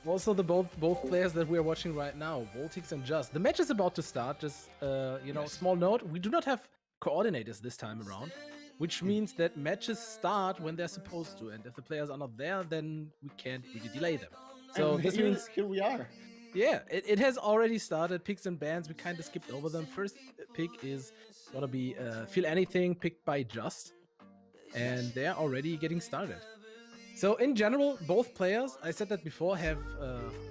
also the both players that we are watching right now, Voltix and Just. The match is about to start. Just small note: we do not have coordinators this time around, which means that matches start when they're supposed to, and if the players are not there, then we can't really delay them. So and this means here we are. Yeah, it has already started. Picks and bans, we kind of skipped over them. First pick is gonna be Feel Anything, picked by Just, and they're already getting started. So in general, both players, I said that before, have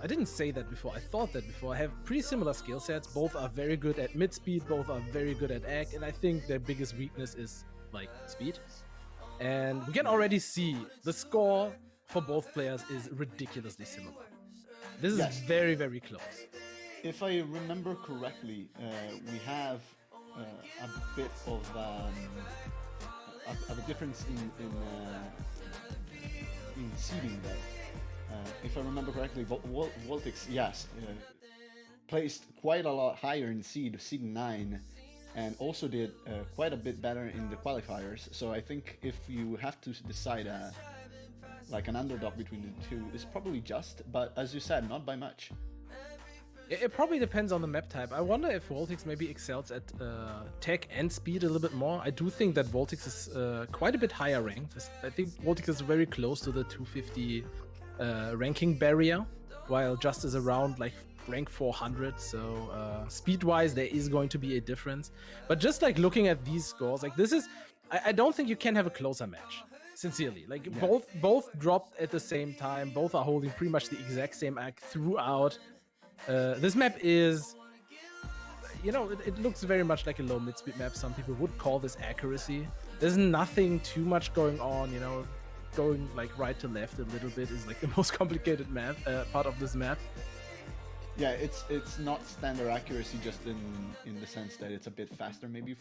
I didn't say that before, I thought that before, have pretty similar skill sets. Both are very good at mid speed, both are very good at ag, and I think their biggest weakness is like speed. And we can already see the score for both players is ridiculously similar. This is very, very close. If I remember correctly, we have a bit of a difference in seeding there. If I remember correctly, WoltixO, yes, placed quite a lot higher in seed 9, and also did quite a bit better in the qualifiers. So I think if you have to decide like an underdog between the two, it's probably Just, but as you said, not by much. It probably depends on the map type. I wonder if WoltixO maybe excels at tech and speed a little bit more. I do think that WoltixO is quite a bit higher ranked. I think WoltixO is very close to the 250 ranking barrier, while Just is around like rank 400. So speed-wise, there is going to be a difference. But just like looking at these scores, like this is, I don't think you can have a closer match. Sincerely, like both dropped at the same time. Both are holding pretty much the exact same act throughout. This map is, it looks very much like a low mid-speed map. Some people would call this accuracy. There's nothing too much going on, going like right to left a little bit is like the most complicated map part of this map. Yeah, it's not standard accuracy, just in the sense that it's a bit faster, maybe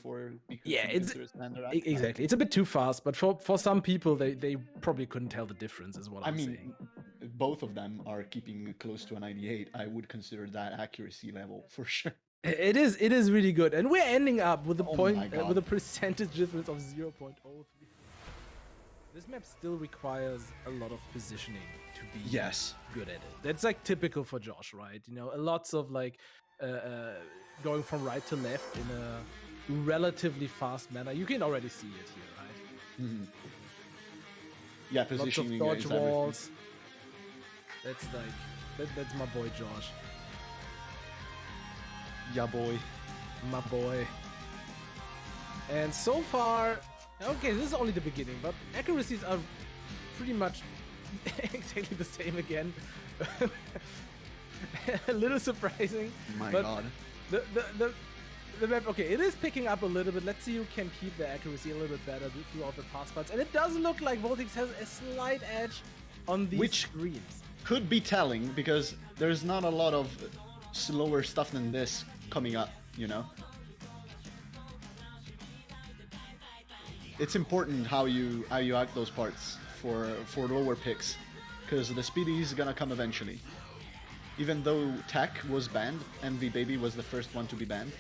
it's standard accuracy. Exactly. It's a bit too fast, but for some people, they probably couldn't tell the difference, is what I'm saying. Both of them are keeping close to a 98. I would consider that accuracy level for sure. It is really good, and we're ending up with with a percentage difference of 0.03. This map still requires a lot of positioning to be good at it. That's like typical for Josh, right? A lots of like going from right to left in a relatively fast manner. You can already see it here, right? Mm-hmm. Yeah, positioning. Lots of dodge walls. That's like that's my boy Josh. Yeah, boy. My boy. And so far, okay, this is only the beginning, but accuracies are pretty much exactly the same again. A little surprising. My God. The map, okay, it is picking up a little bit. Let's see who can keep the accuracy a little bit better throughout the past parts. And it does look like WoltixO has a slight edge on these screens. Could be telling, because there's not a lot of slower stuff than this coming up, It's important how you act those parts for lower picks, because the speedy is gonna come eventually. Even though Tech was banned, MV Baby was the first one to be banned.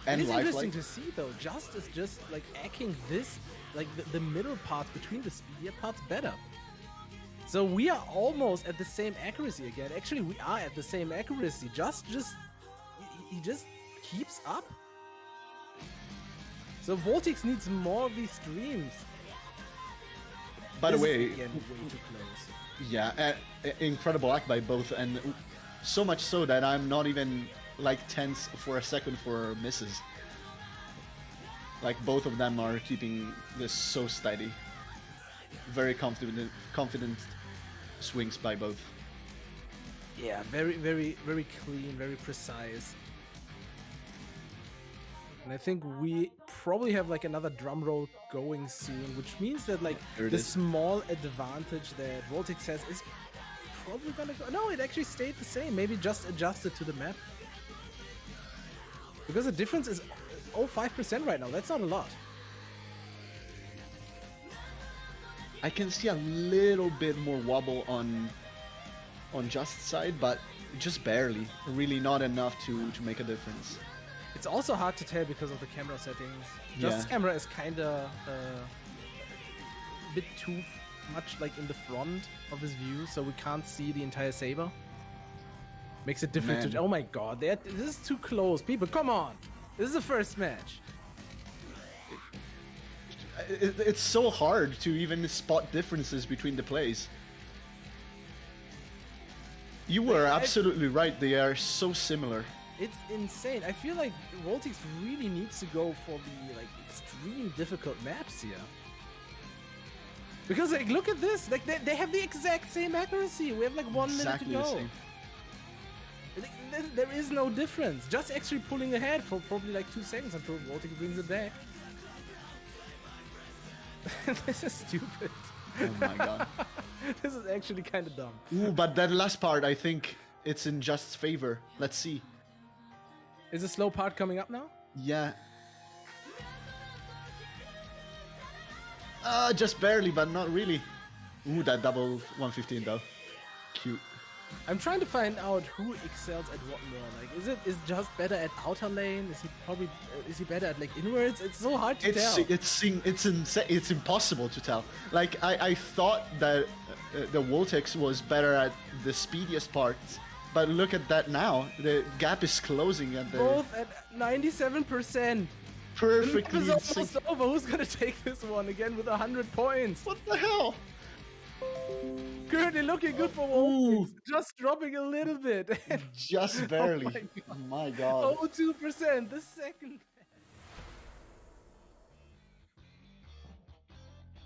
And it is interesting to see though. Just is just like acting this, like the middle part between the speedier parts better. So we are almost at the same accuracy again. Actually, we are at the same accuracy. He just keeps up. So WoltixO needs more of these streams. By the way, again, way too close. Yeah, incredible act by both, and so much so that I'm not even like tense for a second for misses. Like both of them are keeping this so steady. Very confident swings by both. Yeah, very, very, very clean, very precise. And I think we probably have like another drum roll going soon, which means that like the small advantage that WoltixO has is probably gonna go. No, it actually stayed the same. Maybe just adjusted to the map. Because the difference is 0.5% right now. That's not a lot. I can see a little bit more wobble on Just's side, but just barely. Really not enough to make a difference. It's also hard to tell because of the camera settings. Just's camera is kind of a bit too much like in the front of his view, so we can't see the entire saber. Makes it difficult to. Oh my god, this is too close. People, come on! This is the first match. It's so hard to even spot differences between the plays. You were absolutely right. They are so similar. It's insane. I feel like WoltixO really needs to go for the like extreme difficult maps here. Because like, look at this. Like they have the exact same accuracy. We have like 1 minute to go. There is no difference. Just actually pulling ahead for probably like 2 seconds until WoltixO brings it back. This is stupid. Oh my god. This is actually kind of dumb. Ooh, but that last part, I think it's in Just's favor. Let's see. Is the slow part coming up now? Yeah. Just barely, but not really. Ooh, that double 115 though. Cute. I'm trying to find out who excels at what more. Like, is Just better at outer lane? Is he better at like inwards? It's so hard to tell. It's impossible to tell. Like I thought that the WoltixO was better at the speediest parts, but look at that now. The gap is closing at the both at 97%. Perfectly. It's almost over. Who's gonna take this one again with 100 points? What the hell? Currently looking good for WoltixO. Just dropping a little bit. Just barely. Oh my god. 0.02%. The second.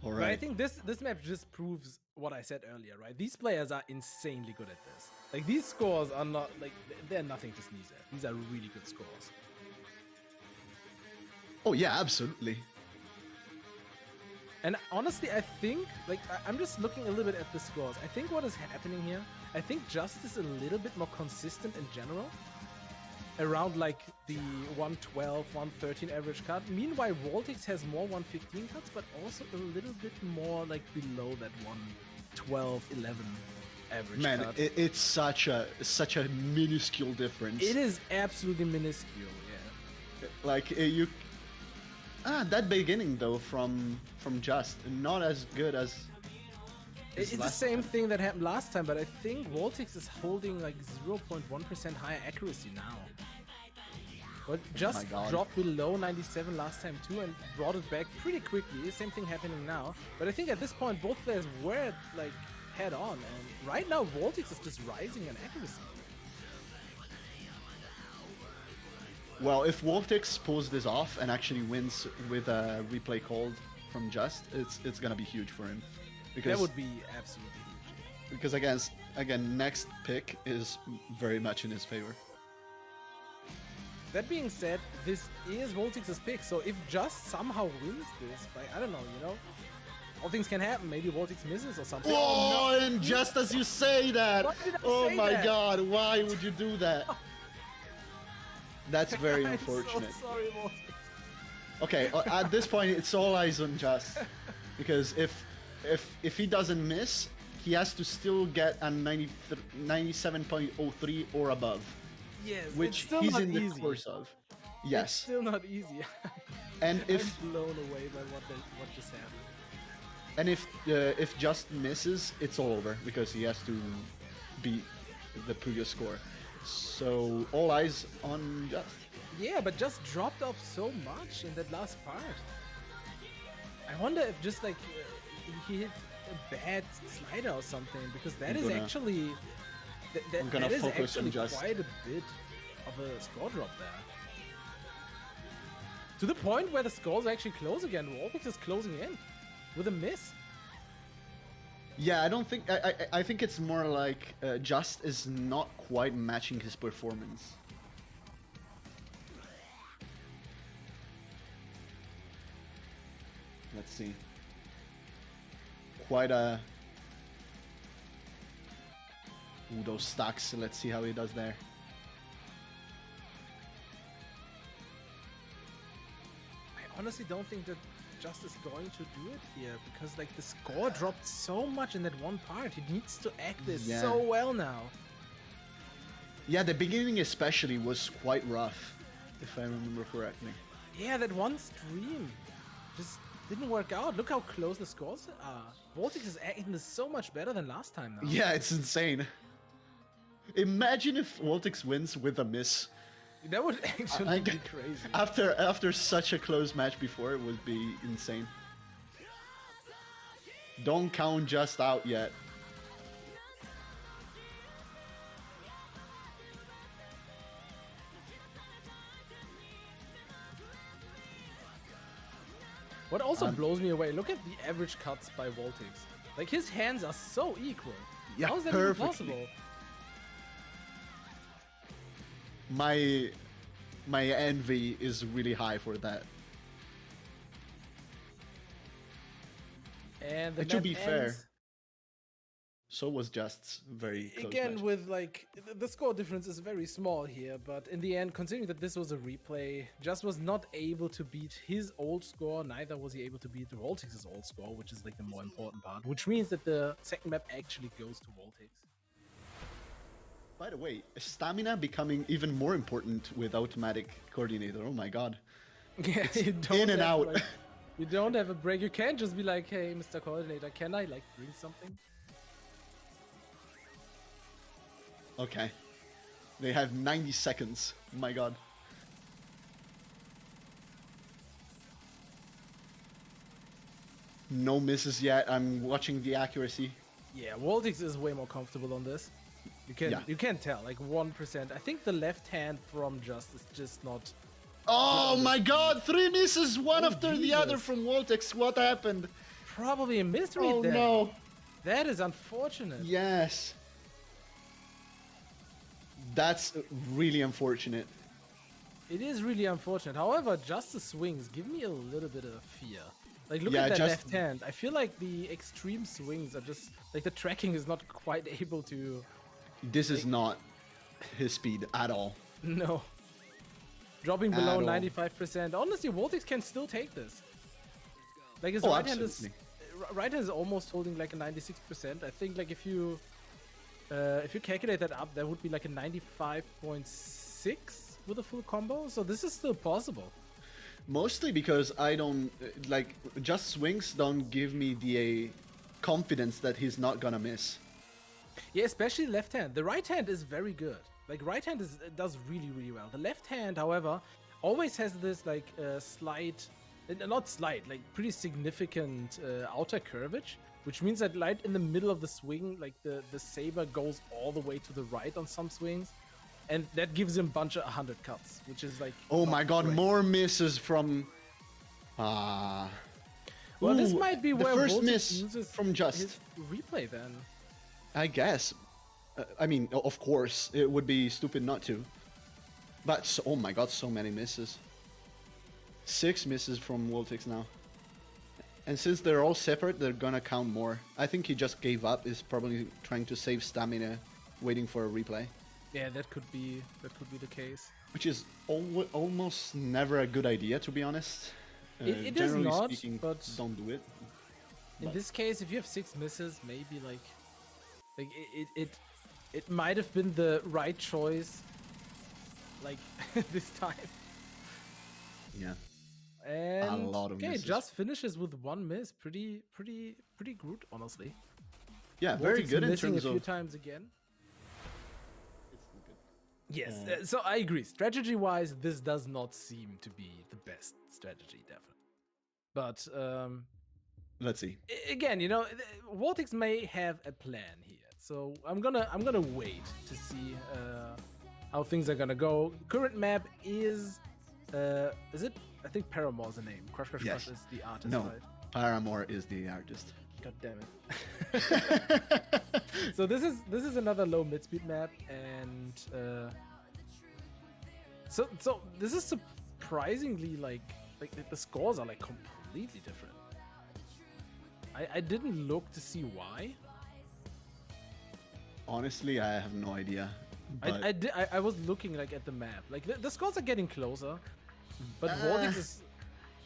All But right. I think this map just proves what I said earlier, right? These players are insanely good at this. Like these scores are not like they're nothing to sneeze at. These are really good scores. Oh yeah, absolutely. And honestly, I think, like, I'm just looking a little bit at the scores. I think what is happening here, I think Just is a little bit more consistent in general. Around, like, the 112, 113 average cut. Meanwhile, WoltixO has more 115 cuts, but also a little bit more, like, below that 112, 11 average cut. Man, it's such a minuscule difference. It is absolutely minuscule, yeah. Like, you... that beginning though from Just, not as good as it's the same thing that happened last time, but I think WoltixO is holding like 0.1% higher accuracy now. But Just dropped below 97 last time too and brought it back pretty quickly. The same thing happening now. But I think at this point both players were like head on, and right now WoltixO is just rising in accuracy. Well, if WoltixO pulls this off and actually wins with a replay called from Just, it's gonna be huge for him. Because that would be absolutely huge. Because again, next pick is very much in his favor. That being said, this is WoltixO's pick, so if Just somehow wins this by, I don't know, you know, all things can happen. Maybe WoltixO misses or something. Oh, no. And just as you say that, oh my god, why would you do that? That's very unfortunate. I'm so sorry, WoltixO. Okay, at this point, it's all eyes on Just, because if he doesn't miss, he has to still get a 97.03 or above. Yes, which it's still he's not in the easy. course of. Yes. It's still not easy. And if I'm blown away by what just happened. and if Just misses, it's all over because he has to beat the previous score. So all eyes on Just. Yeah, but Just dropped off so much in that last part. I wonder if just like he hit a bad slider or something, because that is actually that is actually quite a bit of a score drop there. To the point where the scores actually close again. WoltixO is closing in with a miss. Yeah, I don't think. I think it's more like Just is not quite matching his performance. Let's see. Quite a. Ooh, those stacks. Let's see how he does there. I honestly don't think that Just is going to do it here, because like the score dropped so much in that one part. He needs to act this so well now. Yeah, the beginning especially was quite rough, if I remember correctly. Yeah, that one stream just didn't work out. Look how close the scores are. Voltix is acting so much better than last time now. Yeah, it's insane. Imagine if WoltixO wins with a miss. That would actually be crazy. After such a close match before, it would be insane. Don't count Just out yet. What also blows me away, look at the average cuts by WoltixO. Like, his hands are so equal. Yeah, how is that even possible? My envy is really high for that. And the to be fair, so was Just's very close again match. with like the score difference is very small here, but in the end, considering that this was a replay, Just was not able to beat his old score. Neither was he able to beat WoltixO's old score, which is like the more important part. Which means that the second map actually goes to WoltixO. By the way, stamina becoming even more important with automatic coordinator. Oh my god. Yeah, you don't in and out. Like, you don't have a break. You can't just be like, hey, Mr. Coordinator, can I like bring something? Okay. They have 90 seconds. Oh my god. No misses yet. I'm watching the accuracy. Yeah, WoltixO is way more comfortable on this. You can tell, like 1%. I think the left hand from Just is just not. Oh my god, 3 misses, one after the other Jesus. from WoltixO. What happened? Probably a mystery. Oh then. no. That is unfortunate. Yes. That's really unfortunate. It is really unfortunate. However, just the swings give me a little bit of fear. Like, look Yeah, at that just- left hand. I feel like the extreme swings are just like the tracking is not quite able to. This is not his speed at all. No. Dropping At below all. 95%. Honestly, WoltixO can still take this. Like, his Oh, right hand is absolutely. right hand is almost holding like a 96%. I think like if you calculate that up, that would be like a 95.6 with a full combo. So this is still possible. Mostly because I don't like just swings don't give me the confidence that he's not gonna miss. Yeah, especially left hand. The right hand is very good. Like, right hand does really, really well. The left hand, however, always has this like slight, not slight, like pretty significant outer curvage, which means that right in the middle of the swing, like the saber goes all the way to the right on some swings, and that gives him a bunch of 100 cuts, which is like. Oh not my god, great. more misses from Well, this Ooh, might be the where first WoltixO miss uses from Just. his replay then. I guess. I mean, of course, it would be stupid not to. But, oh my god, so many misses. 6 misses from WoltixO now. And since they're all separate, they're gonna count more. I think he just gave up, is probably trying to save stamina, waiting for a replay. Yeah, that could be the case. Which is almost never a good idea, to be honest. It is Generally not, speaking, but don't do it. In But- this case, if you have 6 misses, maybe like it might have been the right choice, like this time. Yeah. And lot of okay, misses. Just finishes with 1 miss. Pretty good, honestly. Yeah, very WoltixO good in missing terms a few of... times again. It's good. Yes, so I agree. Strategy-wise, this does not seem to be the best strategy, definitely. But Let's see. again, you know, WoltixO may have a plan here, so I'm gonna wait to see how things are gonna go. Current map is it? I think Paramore's the name. Crushcrushcrush Yes. is the artist, No, right? Paramore is the artist. God damn it. So this is another low mid speed map, and so this is surprisingly like the scores are like completely different. I didn't look to see why. Honestly, I have no idea. But I was looking like at the map. Like the scores are getting closer, but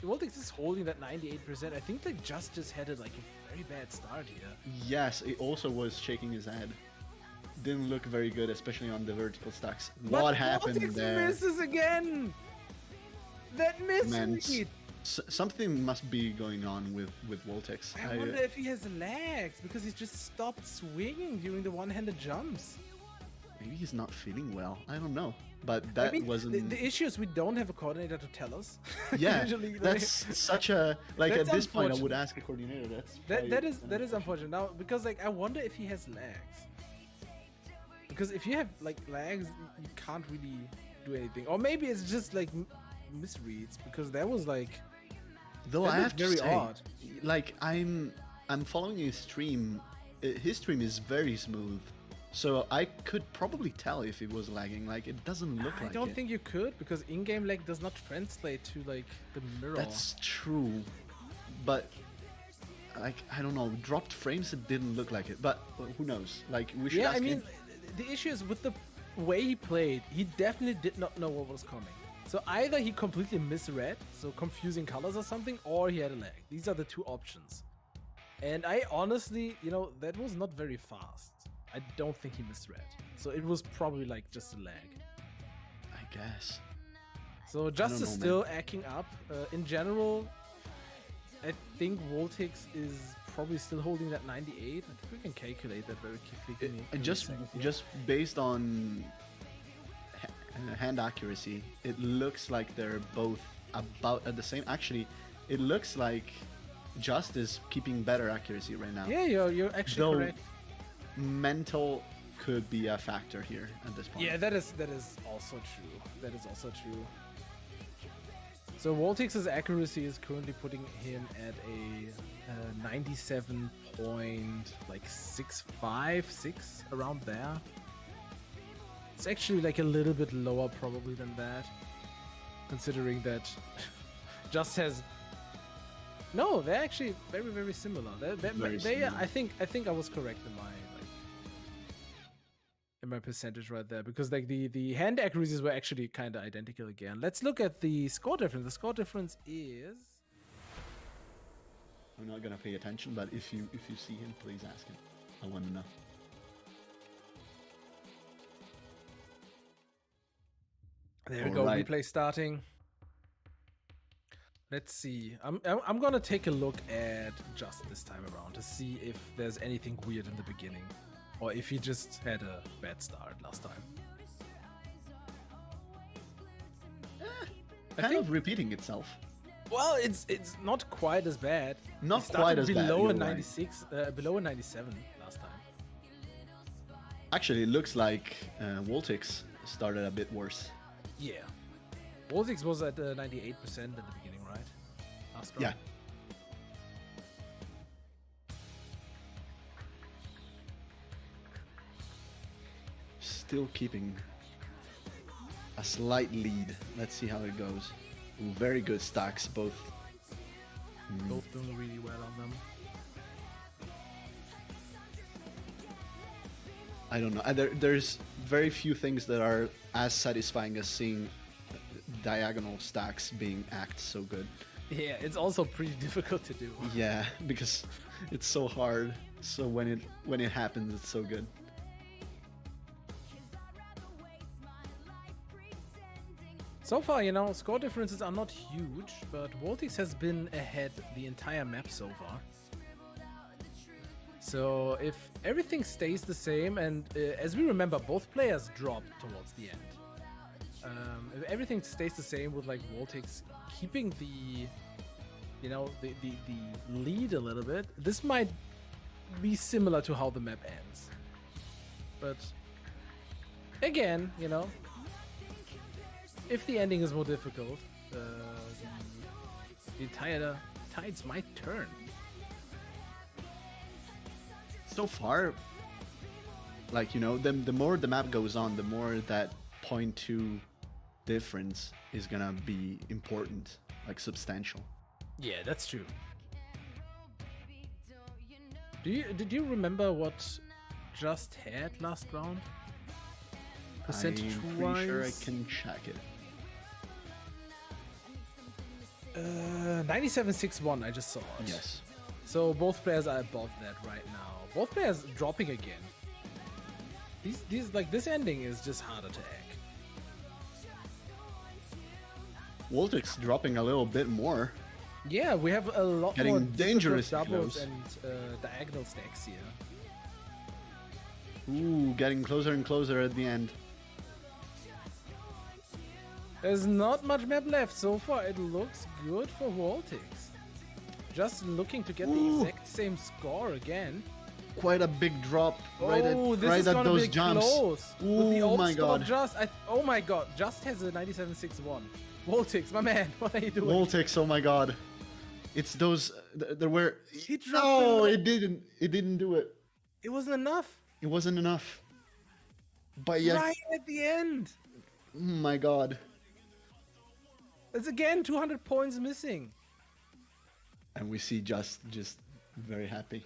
WoltixO is holding that 98%. I think they just had it like a very bad start here. yes, it also was shaking his head. Didn't look very good, especially on the vertical stacks. But What happened WoltixO there? misses again. That miss Man, read. Something must be going on with WoltixO. I wonder if he has lags because he just stopped swinging during the one-handed jumps. Maybe he's not feeling well. I don't know. But that wasn't... The issue is we don't have a coordinator to tell us. Yeah, Usually, that's such a... Like, that's at this point, I would ask a coordinator. That is unfortunate. Now, because, like, I wonder if he has lags. Because if you have, like, lags, you can't really do anything. Or maybe it's just, like, misreads. Because that was, like... Though I have to very say, odd. like, I'm following his stream. His stream is very smooth. So I could probably tell if it was lagging. Like, it doesn't look like it. I don't think you could, because in-game lag does not translate to, like, the mirror. That's true. But, like, I don't know. Dropped frames, it didn't look like it. But who knows? Like, we should ask him. The issue is with the way he played, he definitely did not know what was coming. So either he completely misread, so confusing colors or something, or he had a lag. These are the two options. And I honestly, you know, that was not very fast. I don't think he misread. So it was probably like just a lag. I guess. So Just is still acting up. In general, I think WoltixO is probably still holding that 98. I think we can calculate that very quickly. Just based on hand accuracy, it looks like they're both about at the same. Actually, it looks like Just is keeping better accuracy right now. Yeah, you're actually correct. Mental could be a factor here at this point. Yeah, that is also true. That is also true. So WoltixO's accuracy is currently putting him at a 97.656 around there. It's actually like a little bit lower probably than that, considering that Just has. No, they're actually very, very similar. Similar. I think I was correct in my percentage right there, because like the hand accuracies were actually kind of identical again. Let's look at the score difference. The score difference is. I'm not gonna pay attention, but if you see him, please ask him. I want to know. There we go. Right. Replay starting. Let's see. I'm gonna take a look at Just this time around to see if there's anything weird in the beginning, or if he just had a bad start last time. I think repeating itself. Well, it's not quite as bad. Not quite as bad. Below a 96, below a 97 last time. Actually, it looks like WoltixO started a bit worse. Yeah. WoltixO was at 98% at the beginning, right? Last round. Yeah. Still keeping a slight lead. Let's see how it goes. Ooh, very good stacks, both. Both doing really well on them. I don't know. There's very few things that are as satisfying as seeing diagonal stacks being act so good. Yeah, it's also pretty difficult to do. Yeah, because it's so hard. So when it happens, it's so good. So far, you know, score differences are not huge, but WoltixO has been ahead the entire map so far. So if everything stays the same, and as we remember, both players dropped towards the end. If everything stays the same with like WoltixO keeping the, you know, the lead a little bit, this might be similar to how the map ends. But again, you know, if the ending is more difficult, the entire tides might turn. So far, like, you know, the more the map goes on, the more that 0.2 difference is gonna be important, like substantial. Yeah, that's true. Did you remember what Just had last round? Percentage I'm pretty sure I can check it. 97.61, I just saw it. Yes. So both players are above that right now. Both players dropping again. These like this ending is just harder to egg. WoltixO dropping a little bit more. Yeah, we have a lot Getting more dangerous doubles close. and diagonal stacks here. Ooh, getting closer and closer at the end. There's not much map left so far. It looks good for WoltixO. Just looking to get the exact same score again. Quite a big drop right this is at gonna those be jumps. close. With the Oh old my score god. oh my god, Just has a 97.61. WoltixO, my man, what are you doing? WoltixO, oh my god. It's those there were He dropped No, the it didn't do it. It wasn't enough. It wasn't enough. But yeah, Right at the end. oh my god. It's again 200 points missing. And we see just very happy.